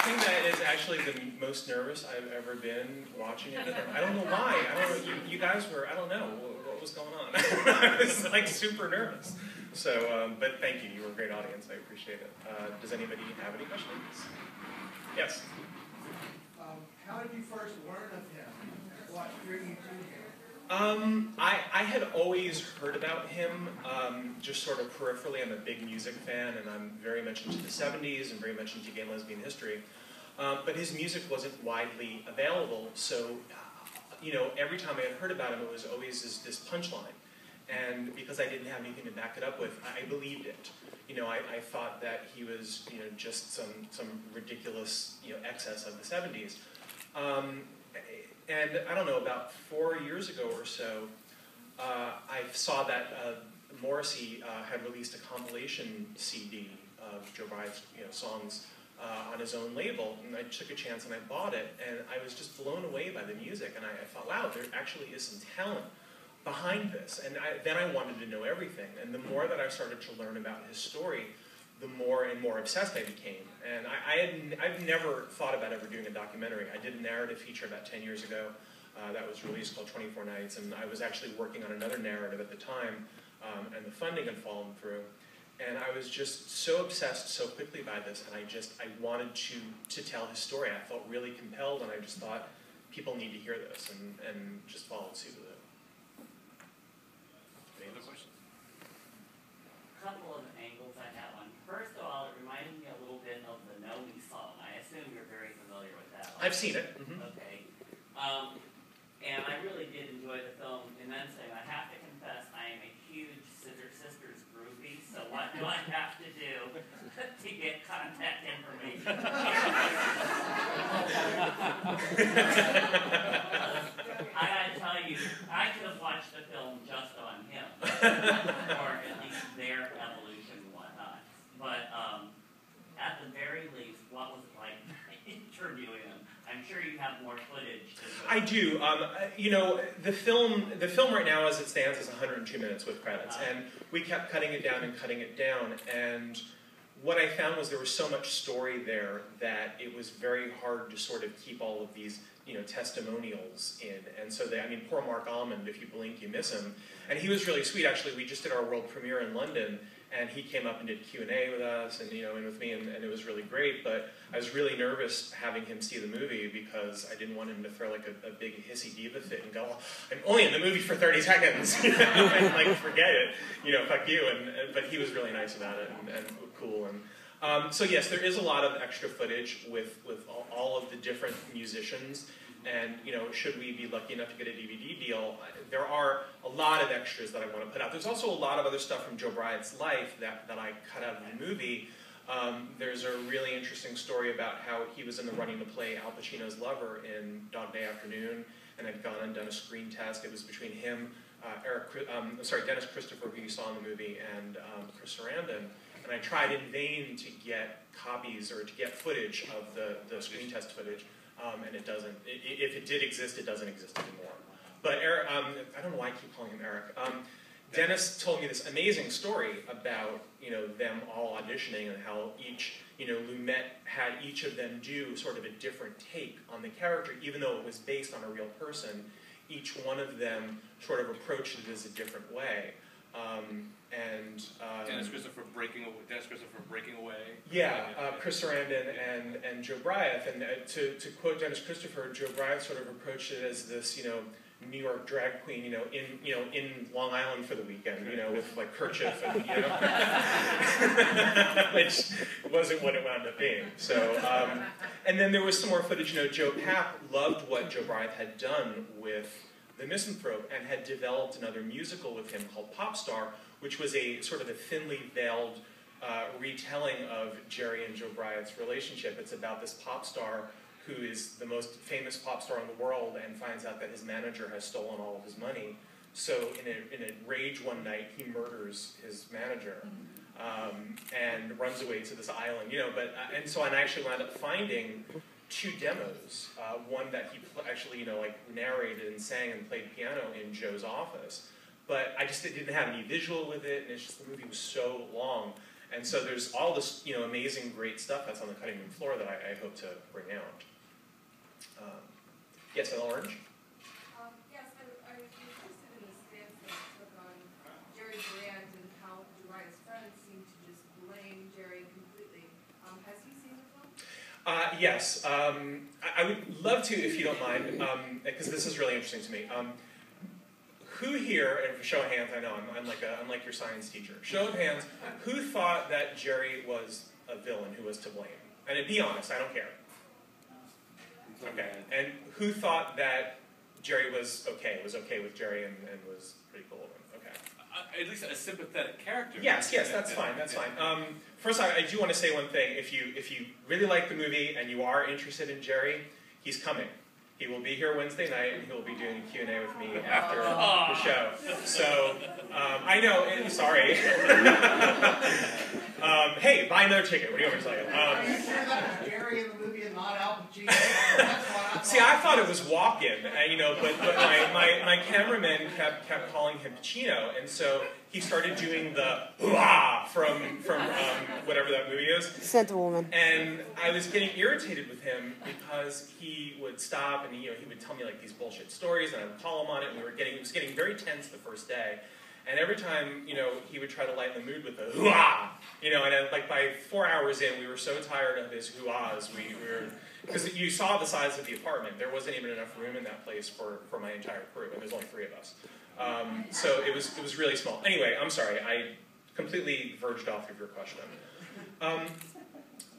thing that is actually the most nervous I've ever been watching it. I don't know why. I don't know. You guys were. I don't know what was going on. I was like super nervous. So, but thank you. You were a great audience. I appreciate it. Does anybody have any questions? Yes. How did you first learn of him? What drew you to him? I had always heard about him, just sort of peripherally. I'm a big music fan, and I'm very much into the 70s and very much into gay and lesbian history. But his music wasn't widely available, so you know, every time I had heard about him, it was always this punchline. And because I didn't have anything to back it up with, I believed it. You know, I thought that he was, you know, just some ridiculous, you know, excess of the 70s. And I don't know, about 4 years ago or so, I saw that Morrissey had released a compilation CD of Jobriath's, you know, songs on his own label, and I took a chance and I bought it, and I was just blown away by the music, and I thought, wow, there actually is some talent behind this. And then I wanted to know everything, and the more that I started to learn about his story, the more and more obsessed I became. And I've never thought about ever doing a documentary. I did a narrative feature about 10 years ago that was released called 24 Nights, and I was actually working on another narrative at the time, and the funding had fallen through. And I was just so obsessed so quickly by this, and I wanted to tell his story. I felt really compelled, and I just thought people need to hear this, and just followed suit with it. Any other questions? Couple of angles I have on. First of all, it reminded me a little bit of the Know Me song. I assume you're very familiar with that one. I've seen it. Mm-hmm. Okay. And I really did enjoy the film immensely. And I have to confess, I am a huge Scissor Sisters groupie, so what do I have to do to get contact information? I gotta tell you, I could have watched the film just on him, or at least their evolution and whatnot. But at the very least, what was it like interviewing him? I'm sure you have more footage. I do. You know, the film right now, as it stands, is 102 minutes with credits, and we kept cutting it down and cutting it down. And what I found was there was so much story there that it was very hard to sort of keep all of these, you know, testimonials in. And so, I mean, poor Mark Almond, if you blink, you miss him. And he was really sweet, actually. We just did our world premiere in London, and he came up and did Q&A with us, and, you know, and with me, and it was really great. But I was really nervous having him see the movie because I didn't want him to throw like a big hissy diva fit and go, oh, I'm only in the movie for 30 seconds, you know, and like forget it, you know, fuck you. But he was really nice about it and cool. And so yes, there is a lot of extra footage with all of the different musicians. And, you know, should we be lucky enough to get a DVD deal, there are a lot of extras that I want to put out. There's also a lot of other stuff from Jobriath's life that I cut out of the movie. There's a really interesting story about how he was in the running to play Al Pacino's lover in Dog Day Afternoon, and had gone and done a screen test. It was between him, Dennis Christopher, who you saw in the movie, and Chris Sarandon. And I tried in vain to get copies or to get footage of the screen test footage. And it doesn't. If it did exist, it doesn't exist anymore. But Eric, I don't know why I keep calling him Eric. Dennis told me this amazing story about, you know, them all auditioning and how each, you know, Lumet had each of them do sort of a different take on the character, even though it was based on a real person. Each one of them sort of approached it as a different way. Dennis Christopher breaking away. Yeah, Chris Sarandon and Jobriath. And to quote Dennis Christopher, Jobriath sort of approached it as this, you know, New York drag queen, you know, in Long Island for the weekend, you know, with like kerchief and, you know, which wasn't what it wound up being. So, and then there was some more footage. You know, Joe Papp loved what Jobriath had done with The Misanthrope and had developed another musical with him called Pop Star, which was a sort of a thinly veiled retelling of Jerry and Jobriath's relationship. It's about this pop star who is the most famous pop star in the world and finds out that his manager has stolen all of his money. So in a rage one night, he murders his manager and runs away to this island. You know, and I actually wound up finding 2 demos. One that he actually, you know, like narrated and sang and played piano in Joe's office. But I just didn't have any visual with it, and it's just the movie was so long. And so there's all this, amazing, great stuff that's on the cutting room floor that I hope to bring out. Yes, Orange? Yes, I was interested in the stance that it took on Jerry's brand and how Jobriath's friends seem to just blame Jerry completely. Has he seen the film? Yes. I would love to, if you don't mind, because this is really interesting to me. Who here, and for show of hands, I know I'm like your science teacher. Show of hands, who thought that Jerry was a villain who was to blame? And be honest, I don't care. Okay. And who thought that Jerry was okay with Jerry and was pretty cool with him? Okay. At least a sympathetic character. Yes, that's fine. That's fine. First, I do want to say one thing. If you really like the movie and you are interested in Jerry, he's coming. He will be here Wednesday night, and he will be doing a Q&A with me after the show. So, I know, sorry. Hey, buy another ticket. What do you want me to tell you? Are you sure that was Jerry in the movie and not Al Pacino? That's what I See, I thought it was Walken, but my cameraman kept calling him Pacino, and so he started doing the hoo-ah from whatever that movie is. Scent Woman. And I was getting irritated with him because he would stop and he would tell me like these bullshit stories, and I would call him on it, and it was getting very tense the first day. And every time, he would try to lighten the mood with the hoo-ah, and like by 4 hours in, we were so tired of his hoo-ahs, we were, because you saw the size of the apartment. There wasn't even enough room in that place for my entire crew, and there's only 3 of us. So it was really small. Anyway, I'm sorry, I completely verged off of your question.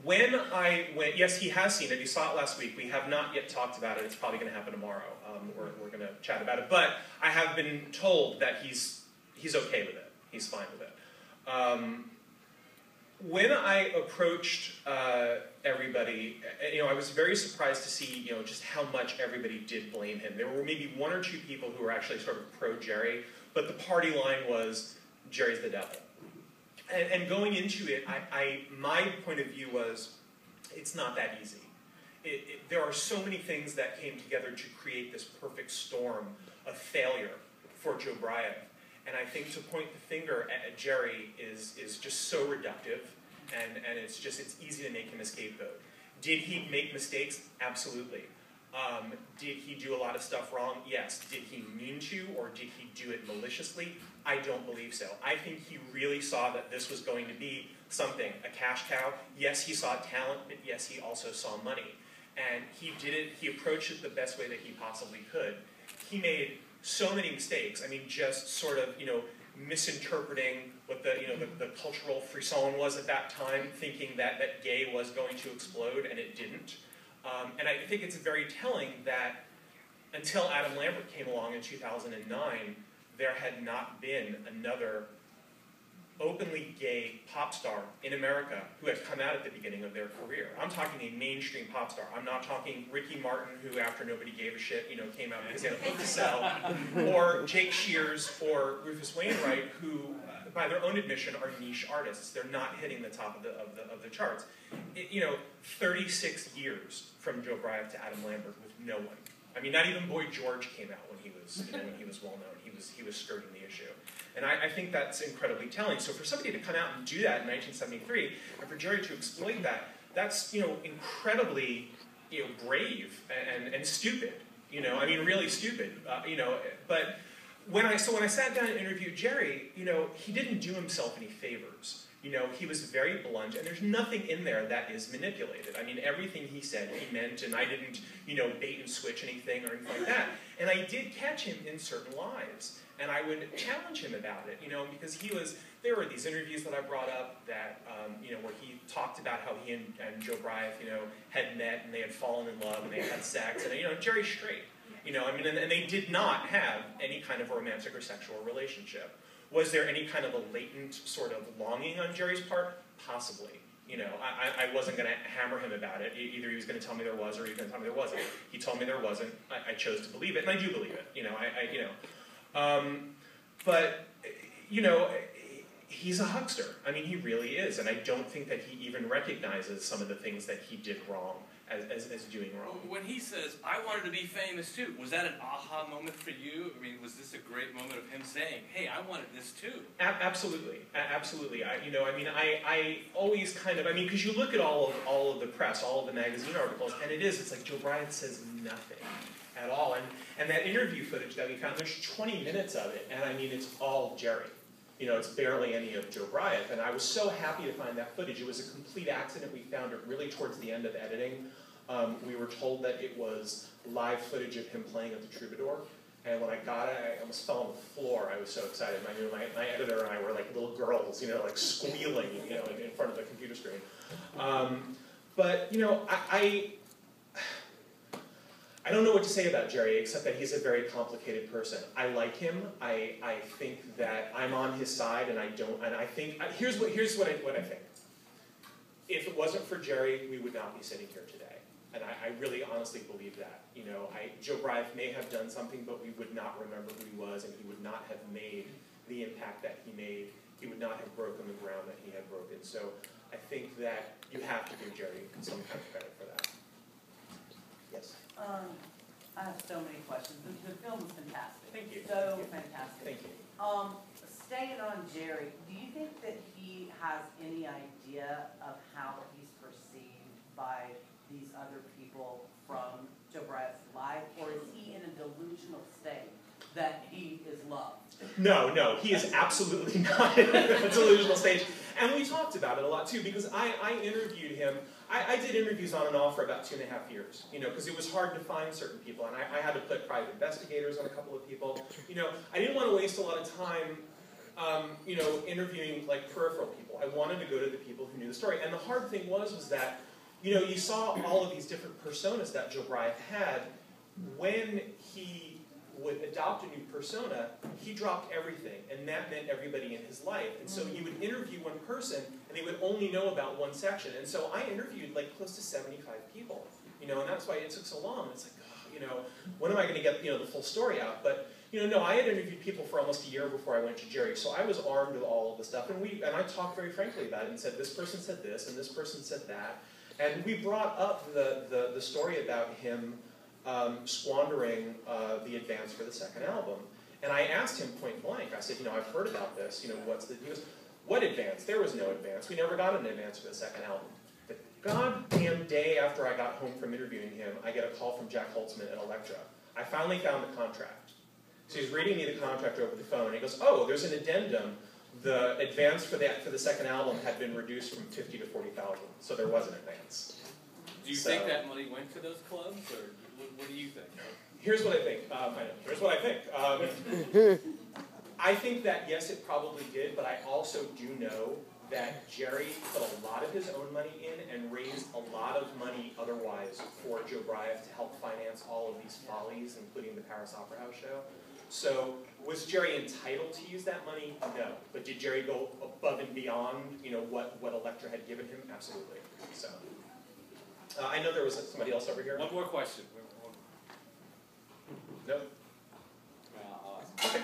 When I went, yes, he has seen it. He saw it last week. We have not yet talked about it. It's probably going to happen tomorrow. We're going to chat about it. But I have been told that he's okay with it. He's fine with it. When I approached everybody, I was very surprised to see, just how much everybody did blame him. There were maybe 1 or 2 people who were actually sort of pro-Jerry, but the party line was, Jerry's the devil. And going into it, my point of view was, it's not that easy. There are so many things that came together to create this perfect storm of failure for Jobriath. And I think to point the finger at Jerry is just so reductive, and it's easy to make him a scapegoat. Did he make mistakes? Absolutely. Did he do a lot of stuff wrong? Yes. Did he mean to, or did he do it maliciously? I don't believe so. I think he really saw that this was going to be something, a cash cow. Yes, he saw talent, but yes, he also saw money. And he did it, he approached it the best way that he possibly could. He made so many mistakes. I mean, just sort of, misinterpreting what the cultural frisson was at that time, thinking that gay was going to explode, and it didn't. And I think it's very telling that until Adam Lambert came along in 2009, there had not been another openly gay pop star in America who had come out at the beginning of their career. I'm talking a mainstream pop star. I'm not talking Ricky Martin, who after nobody gave a shit, came out because he had a book to sell, or Jake Shears or Rufus Wainwright, who, by their own admission, are niche artists. They're not hitting the top of the charts. 36 years from Jobriath to Adam Lambert with no one. I mean, not even Boy George came out when he was well known. He was skirting the issue. And I think that's incredibly telling. So for somebody to come out and do that in 1973, and for Jerry to exploit that, that's incredibly brave and stupid. I mean, really stupid. But when I sat down and interviewed Jerry, he didn't do himself any favors. He was very blunt, and there's nothing in there that is manipulated. I mean, everything he said, he meant, and I didn't, bait and switch anything or anything like that. And I did catch him in certain lies, and I would challenge him about it, because there were these interviews that I brought up that, where he talked about how he and Jobriath, had met, and they had fallen in love, and they had sex, and, Jerry's straight, and they did not have any kind of romantic or sexual relationship. Was there any kind of a latent sort of longing on Jerry's part? Possibly. I wasn't going to hammer him about it. Either he was going to tell me there was, or he was going to tell me there wasn't. He told me there wasn't. I chose to believe it, and I do believe it. But he's a huckster. I mean, he really is, and I don't think that he even recognizes some of the things that he did wrong as doing wrong. When he says, I wanted to be famous too, was that an aha moment for you? I mean, was this a great moment of him saying, hey, I wanted this too? Absolutely. Absolutely. I always kind of, because you look at all of the press, all of the magazine articles, and it's like Jobriath says nothing at all. And that interview footage that we found, there's 20 minutes of it, and it's all Jerry. It's barely any of Jobriath, and I was so happy to find that footage. It was a complete accident. We found it really towards the end of editing. We were told that it was live footage of him playing at the Troubadour, and when I got it, I almost fell on the floor. I was so excited. My editor and I were like little girls, like squealing, in front of the computer screen. But I don't know what to say about Jerry, except that he's a very complicated person. I like him. I think that I'm on his side, and I think here's what I think. If it wasn't for Jerry, we would not be sitting here today, and I really honestly believe that. Jobriath may have done something, but we would not remember who he was, and he would not have made the impact that he made. He would not have broken the ground that he had broken. So I think that you have to give Jerry some kind of credit for that. Yes. I have so many questions. The film is fantastic. Thank you. So fantastic. Thank you. Staying on Jerry, do you think that he has any idea of how he's perceived by these other people from Jobriath's life, or is he in a delusional state that he is loved? No, he is absolutely not in a delusional stage. And we talked about it a lot too, because I interviewed him. I did interviews on and off for about 2.5 years, because it was hard to find certain people, and I had to put private investigators on a couple of people. I didn't want to waste a lot of time, interviewing like peripheral people. I wanted to go to the people who knew the story. And the hard thing was that, you saw all of these different personas that Jobriath had. When he would adopt a new persona, he dropped everything, and that meant everybody in his life. And so he would interview one person, and they would only know about one section. And so I interviewed like close to 75 people, and that's why it took so long. It's like, when am I going to get the full story out? But no, I had interviewed people for almost a year before I went to Jerry, so I was armed with all of the stuff, and I talked very frankly about it and said, this person said this, and this person said that, and we brought up the story about him squandering the advance for the second album. And I asked him point blank, I said, I've heard about this, he goes, what advance? There was no advance. We never got an advance for the second album. The goddamn day after I got home from interviewing him, I get a call from Jack Holtzman at Elektra. I finally found the contract. So he's reading me the contract over the phone, and he goes, oh, there's an addendum. The advance for the second album had been reduced from 50 to 40,000, so there was an advance. Do you think that money went to those clubs, or what do you think? Here's what I think. Here's what I think. I think that, yes, it probably did, but I also do know that Jerry put a lot of his own money in and raised a lot of money otherwise for Jobriath to help finance all of these follies, including the Paris Opera House show. So, was Jerry entitled to use that money? No. But did Jerry go above and beyond, what Elektra had given him? Absolutely. So, I know there was somebody else over here. One more question. No? Okay.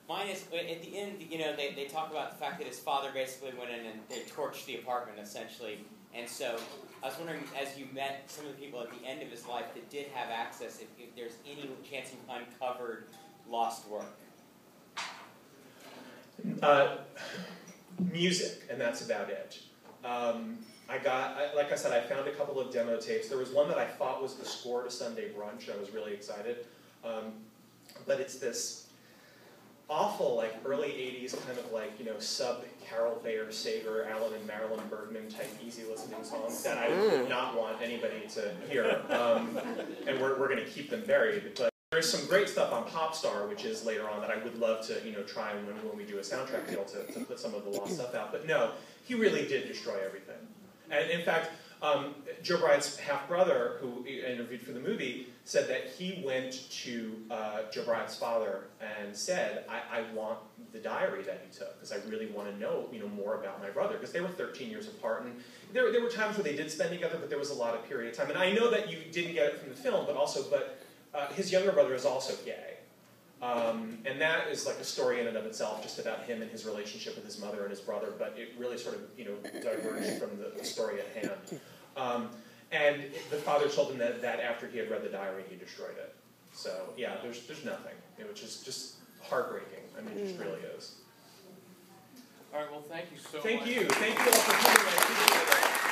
Mine is, at the end, they talk about the fact that his father basically went in and they torched the apartment, essentially. And so, I was wondering, as you met some of the people at the end of his life that did have access, if there's any chance you uncovered lost work. Music, and that's about it. Like I said, I found a couple of demo tapes. There was one that I thought was the score to Sunday Brunch. I was really excited. But it's this awful, early 80s kind of sub-Carol Bayer Sager, Alan and Marilyn Bergman type easy listening songs that I would not want anybody to hear. And we're going to keep them buried. But there's some great stuff on Popstar, which is later on, that I would love to try when we do a soundtrack deal to put some of the lost stuff out. But no, he really did destroy everything. And in fact, Jobriath's half-brother, who interviewed for the movie, said that he went to Jobriath's father and said, I want the diary that he took, because I really want to know more about my brother, because they were 13 years apart, and there were times where they did spend together, but there was a lot of period of time. And I know that you didn't get it from the film, but his younger brother is also gay. And that is like a story in and of itself, just about him and his relationship with his mother and his brother, but it really sort of, diverged from the story at hand. And the father told him that after he had read the diary, he destroyed it. So, yeah, there's nothing, which is just heartbreaking. I mean, it just really is. All right, well, thank you so much. Thank you. Thank you all for coming. I appreciate it.